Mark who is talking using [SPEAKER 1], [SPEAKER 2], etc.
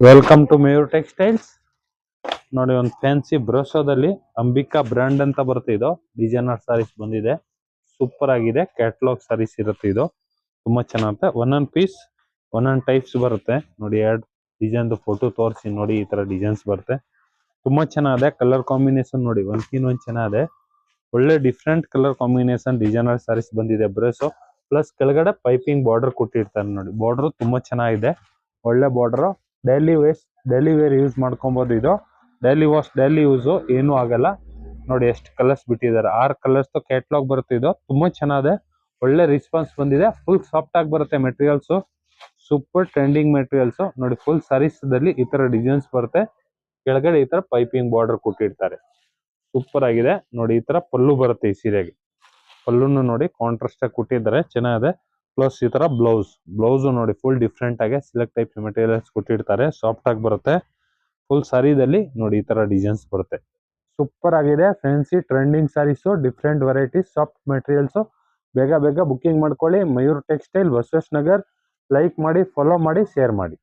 [SPEAKER 1] Welcome to Mayur textiles. ನೋಡಿ, ಒಂದು fancy ಬ್ರೋಸೋದಲ್ಲಿ Ambika brand ಅಂತ ಬರುತ್ತೆ. ಇದು ಡಿಸೈನರ್ ಸಾರೀಸ್ ಬಂದಿದೆ, ಸೂಪರ್ ಆಗಿದೆ. ಕ್ಯಾಟ್ಲಾಗ್ ಸಾರೀಸ್ ಇರುತ್ತೆ. ಇದು ತುಂಬಾ ಚೆನ್ನಾಗುತ್ತೆ. ಒಂದೊಂದು ಪೀಸ್ ಒಂದೊಂದು ಟೈಪ್ಸ್ ಬರುತ್ತೆ. ನೋಡಿ, ಎರಡು ಡಿಸೈನ್ ಫೋಟೋ ತೋರಿಸಿ ನೋಡಿ. ಈ ತರ ಡಿಸೈನ್ಸ್ ಬರುತ್ತೆ, ತುಂಬಾ ಚೆನ್ನಾಗಿದೆ. ಕಲರ್ ಕಾಂಬಿನೇಷನ್ ನೋಡಿ, ಒಂದ್ಕಿನ್ ಒಂದ್ ಚೆನ್ನಾಗಿದೆ. ಒಳ್ಳೆ different colour combination designer sarees ಬಂದಿದೆ ಬ್ರೋಸೋ. ಪ್ಲಸ್ ಕೆಳಗಡೆ ಪೈಪಿಂಗ್ ಬಾರ್ಡರ್ ಕೊಟ್ಟಿರ್ತಾರೆ ನೋಡಿ. ಬಾರ್ಡರ್ ತುಂಬಾ ಚೆನ್ನಾಗಿದೆ, ಒಳ್ಳೆ ಬಾರ್ಡರ್. ಡೈಲಿ ವೇರ್ ಯೂಸ್ ಮಾಡ್ಕೊಬಹುದು. ಇದು ಡೈಲಿ ವಾಶ್, ಡೈಲಿ ಯೂಸ್ ಏನು ಆಗಲ್ಲ. ನೋಡಿ ಎಷ್ಟು ಕಲರ್ಸ್ ಬಿಟ್ಟಿದ್ದಾರೆ, 6 ಕಲರ್ಸ್ ಕ್ಯಾಟ್ಲಾಗ್ ಬರುತ್ತೆ. ಇದು ತುಂಬಾ ಚೆನ್ನಾಗಿದೆ, ಒಳ್ಳೆ ರೆಸ್ಪಾನ್ಸ್ ಬಂದಿದೆ. ಫುಲ್ ಸಾಫ್ಟ್ ಆಗಿ ಬರುತ್ತೆ ಮೆಟೀರಿಯಲ್ಸ್, ಸೂಪರ್ ಟ್ರೆಂಡಿಂಗ್ ಮೆಟೀರಿಯಲ್ಸ್. ನೋಡಿ, ಫುಲ್ ಸಾರೀಸ್ ದಲ್ಲಿ ಈ ತರ ಡಿಸೈನ್ಸ್ ಬರುತ್ತೆ. ಕೆಳಗಡೆ ಈ ತರ ಪೈಪಿಂಗ್ ಬಾರ್ಡರ್ ಕೊಟ್ಟಿರ್ತಾರೆ, ಸೂಪರ್ ಆಗಿದೆ. ನೋಡಿ, ಈ ತರ ಪಲ್ಲು ಬರುತ್ತೆ. ಈ ಸೀರೆಗೆ ಪಲ್ಲುನು ನೋಡಿ ಕಾಂಟ್ರಾಸ್ಟ್ ಆಗಿ ಕೊಟ್ಟಿದ್ದಾರೆ, ಚೆನ್ನಾಗಿದೆ. ಪ್ಲಸ್ ಈ ತರ ಬ್ಲೌಸ್ ನೋಡಿ, ಫುಲ್ ಡಿಫ್ರೆಂಟ್ ಆಗಿ ಸಿಲೆಕ್ಟ್ ಟೈಪ್ ಮೆಟೀರಿಯಲ್ಸ್ ಕೊಟ್ಟಿರ್ತಾರೆ, ಸಾಫ್ಟ್ ಆಗಿ ಬರುತ್ತೆ. ಫುಲ್ ಸಾರಿದಲ್ಲಿ ನೋಡಿ ಈ ತರ ಡಿಸೈನ್ಸ್ ಬರುತ್ತೆ, ಸೂಪರ್ ಆಗಿದೆ. Fancy trending sarees, different varieties, soft materials. ಬೇಗ ಬುಕ್ಕಿಂಗ್ ಮಾಡ್ಕೊಳ್ಳಿ. ಮಯೂರ್ ಟೆಕ್ಸ್ಟೈಲ್, ಬಸವೇಶ್ವರ ನಗರ್. ಲೈಕ್ ಮಾಡಿ, ಫಾಲೋ ಮಾಡಿ, ಶೇರ್ ಮಾಡಿ.